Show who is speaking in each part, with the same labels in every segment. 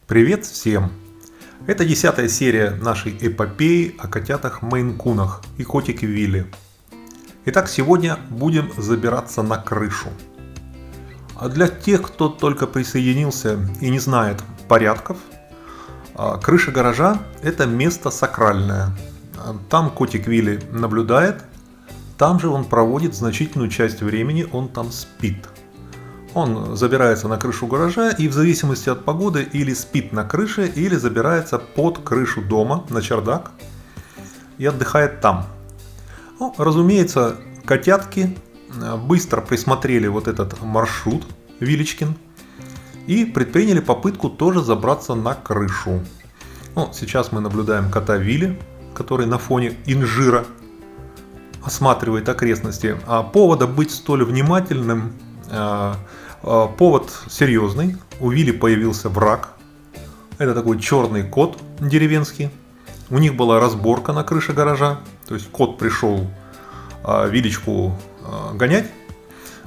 Speaker 1: Привет всем! Это 10-я серия нашей эпопеи о котятах Мейн-кунах и котике Вилли. Итак, сегодня будем забираться на крышу. А для тех, кто только присоединился и не знает порядков, крыша гаража – это место сакральное. Там котик Вилли наблюдает, там же он проводит значительную часть времени, он там спит. Он забирается на крышу гаража и в зависимости от погоды или спит на крыше, или забирается под крышу дома, на чердак и отдыхает там. Ну, разумеется, котятки быстро присмотрели вот этот маршрут Вилечкин и предприняли попытку тоже забраться на крышу. Ну, сейчас мы наблюдаем кота Вилли, который на фоне инжира осматривает окрестности. А повода быть столь внимательным повод серьезный. У Вилли появился враг. Это такой черный кот деревенский. У них была разборка на крыше гаража. То есть кот пришел Вилечку гонять.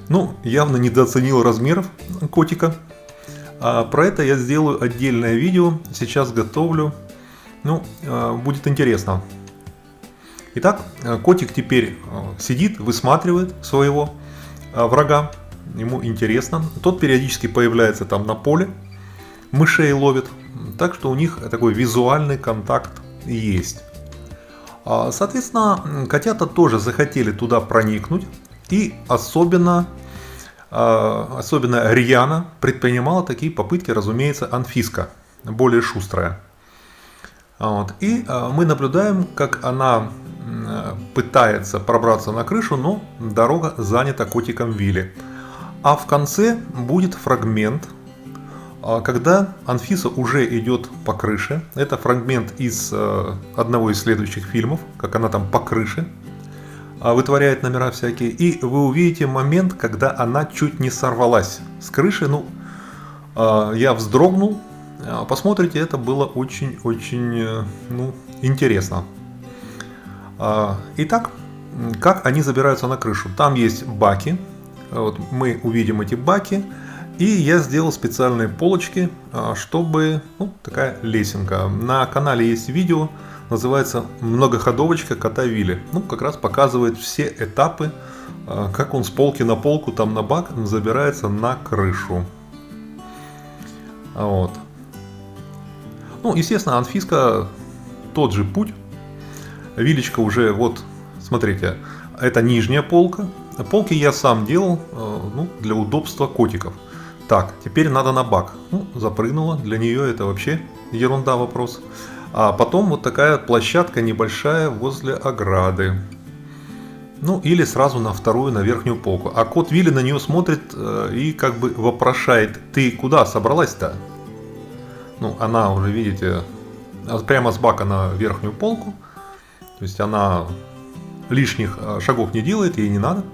Speaker 1: Ну, явно недооценил размеров котика. Про это я сделаю отдельное видео. Сейчас готовлю. Ну, будет интересно. Итак, котик теперь сидит, высматривает своего врага. Ему интересно. Тот периодически появляется там на поле, мышей ловит. Так что у них такой визуальный контакт есть. Соответственно, котята тоже захотели туда проникнуть. И особенно рьяно предпринимала такие попытки, разумеется, Анфиска, более шустрая. Вот. И мы наблюдаем, как она пытается пробраться на крышу, но дорога занята котиком Вилли. А в конце будет фрагмент, когда Анфиса уже идет по крыше. Это фрагмент из одного из следующих фильмов, как она там по крыше вытворяет номера всякие. И вы увидите момент, когда она чуть не сорвалась с крыши. Ну, я вздрогнул. Посмотрите, это было очень-очень интересно. Итак, как они забираются на крышу? Там есть баки. Вот мы увидим эти баки. И я сделал специальные полочки, чтобы... такая лесенка. На канале есть видео, называется «Многоходовочка кота Вилли». Ну, как раз показывает все этапы, как он с полки на полку, там на бак, забирается на крышу. Вот. Ну, естественно, Анфиска тот же путь. Вилечка уже, вот, смотрите, это нижняя полка. Полки я сам делал для удобства котиков. Так, теперь надо на бак. Запрыгнула, для нее это вообще ерунда вопрос. А потом вот такая площадка небольшая возле ограды. Ну, или сразу на вторую, на верхнюю полку. А кот Вилли на нее смотрит и как бы вопрошает: ты куда собралась-то? Ну, она уже, видите, прямо с бака на верхнюю полку. То есть она лишних шагов не делает, ей не надо.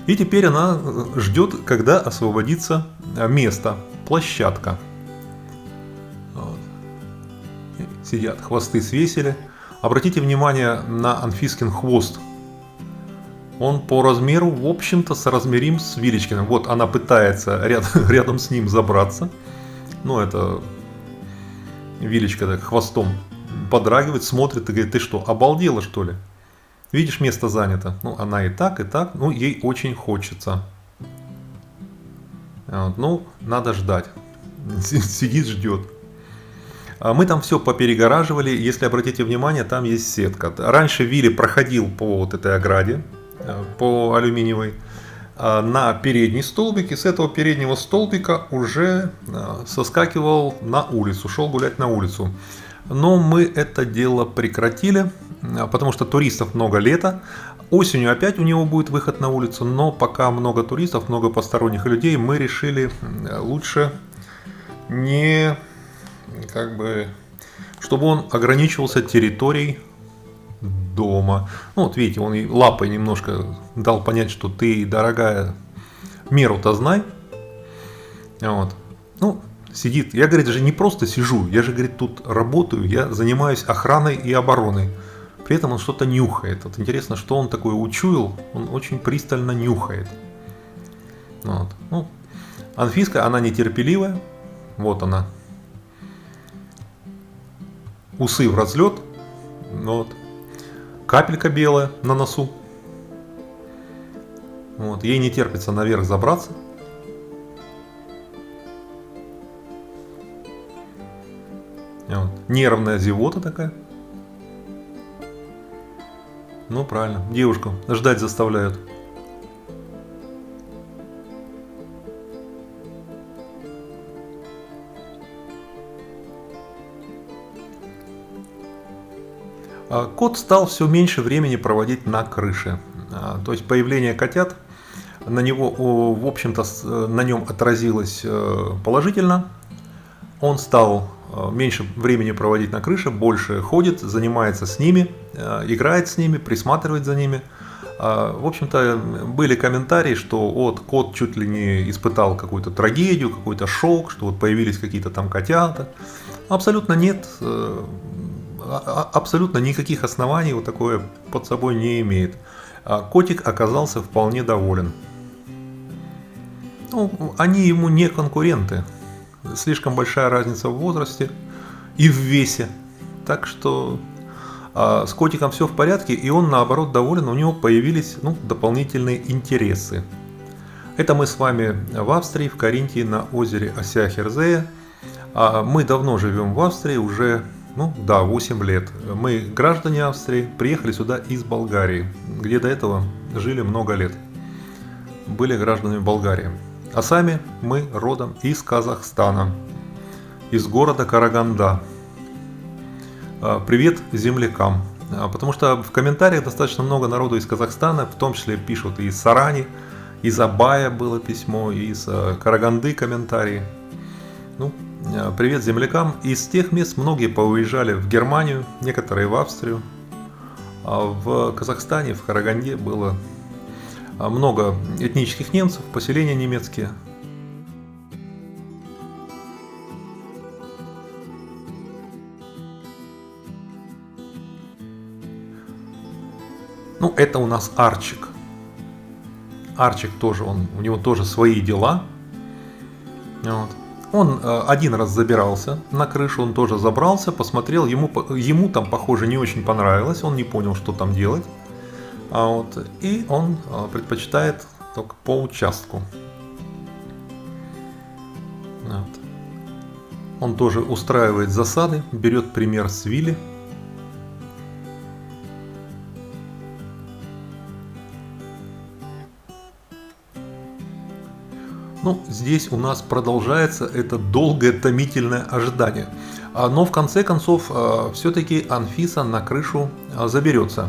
Speaker 1: И теперь она ждет, когда освободится место, площадка. Вот. Сидят, хвосты свесили. Обратите внимание на Анфискин хвост. Он по размеру, в общем-то, соразмерим с Вилечкиным. Вот она пытается рядом с ним забраться. Ну, это Вилечка так хвостом подрагивает, смотрит и говорит: ты что, обалдела, что ли? Видишь, место занято. Ну, она и так, ну, ей очень хочется. Вот, ну, надо ждать. Сидит, ждет. Мы там все поперегораживали. Если обратите внимание, там есть сетка. Раньше Вилли проходил по вот этой ограде, по алюминиевой, на передний столбик. И с этого переднего столбика уже соскакивал на улицу, шел гулять на улицу. Но мы это дело прекратили, потому что туристов много лета. Осенью опять у него будет выход на улицу, но пока много туристов, много посторонних людей, мы решили лучше не, чтобы он ограничивался территорией дома. Ну, вот видите, он и лапой немножко дал понять, что ты, дорогая, меру-то знай. Вот. Ну, сидит. Я, говорит, же не просто сижу, я же, говорит, тут работаю, я занимаюсь охраной и обороной. При этом он что-то нюхает. Вот интересно, что он такое учуял, он очень пристально нюхает. Вот. Ну, Анфиска, она нетерпеливая, вот она. Усы в разлет. Вот. Капелька белая на носу. Вот. Ей не терпится наверх забраться. Вот. Нервная зевота такая. Ну правильно, девушку ждать заставляют. Кот стал все меньше времени проводить на крыше. То есть появление котят на него, в общем-то, на нем отразилось положительно. Он стал меньше времени проводить на крыше, больше ходит, занимается с ними, играет с ними, присматривает за ними. В общем-то, были комментарии, что вот кот чуть ли не испытал какую-то трагедию, какой-то шок, что вот появились какие-то там котята. Абсолютно нет. Абсолютно никаких оснований вот такое под собой не имеет. Котик оказался вполне доволен. Ну, они ему не конкуренты. Слишком большая разница в возрасте и в весе. Так что с котиком все в порядке, и он наоборот доволен, у него появились дополнительные интересы. Это мы с вами в Австрии, в Каринтии, на озере Асяхерзея. Мы давно живем в Австрии, уже 8 лет. Мы, граждане Австрии, приехали сюда из Болгарии, где до этого жили много лет. Были гражданами Болгарии. А сами мы родом из Казахстана, из города Караганда. Привет землякам. Потому что в комментариях достаточно много народу из Казахстана, в том числе пишут и из Сарани, из Абая было письмо, и из Караганды комментарии. Привет землякам. Из тех мест многие поуезжали в Германию, некоторые в Австрию. А в Казахстане, в Караганде было много этнических немцев, поселения немецкие. Это у нас Арчик. Арчик тоже, у него тоже свои дела. Вот. Он один раз забирался на крышу, он тоже забрался, посмотрел, ему там, похоже, не очень понравилось, он не понял, что там делать. И он предпочитает только по участку. Вот. Он тоже устраивает засады, берет пример с Вилли. Здесь у нас продолжается это долгое томительное ожидание. Но в конце концов все-таки Анфиса на крышу заберется.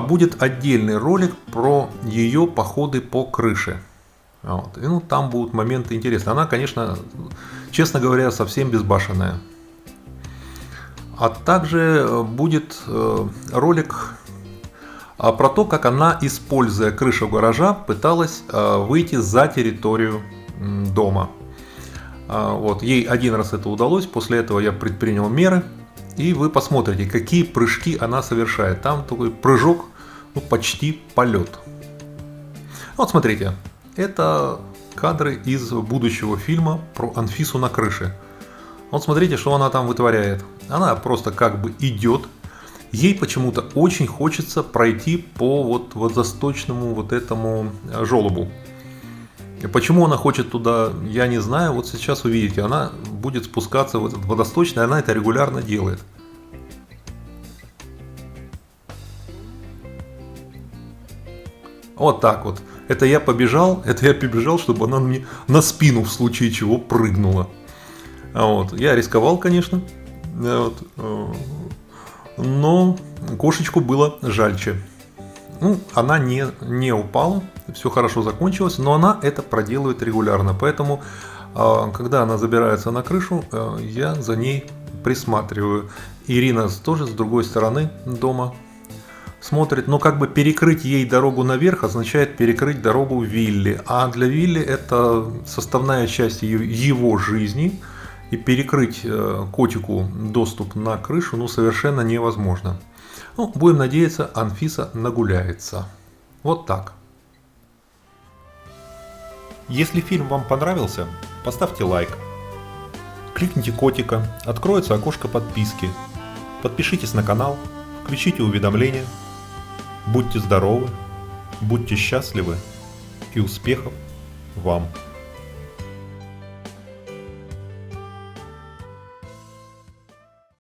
Speaker 1: Будет отдельный ролик про ее походы по крыше. И, там будут моменты интересные. Она, конечно, честно говоря, совсем безбашенная. А также будет ролик про то, как она, используя крышу гаража, пыталась выйти за территорию дома. Ей один раз это удалось, после этого я предпринял меры, и вы посмотрите, какие прыжки она совершает. Там такой прыжок, почти полет. Смотрите, это кадры из будущего фильма про Анфису на крыше. Смотрите, что она там вытворяет. Она просто как бы идет. Ей почему-то очень хочется пройти по водосточному этому желобу. И почему она хочет туда, я не знаю. Сейчас увидите, она будет спускаться в этот водосточный, она это регулярно делает. Вот так вот. Это я побежал, чтобы она мне на спину в случае чего прыгнула. Я рисковал, конечно. Но кошечку было жальче. Она не упала, все хорошо закончилось, но она это проделывает регулярно. Поэтому, когда она забирается на крышу, я за ней присматриваю. Ирина тоже с другой стороны дома смотрит. Но как бы перекрыть ей дорогу наверх означает перекрыть дорогу Вилли. А для Вилли это составная часть его жизни. И перекрыть котику доступ на крышу совершенно невозможно. Будем надеяться, Анфиса нагуляется. Вот так. Если фильм вам понравился, поставьте лайк. Кликните котика, откроется окошко подписки. Подпишитесь на канал, включите уведомления. Будьте здоровы, будьте счастливы и успехов вам!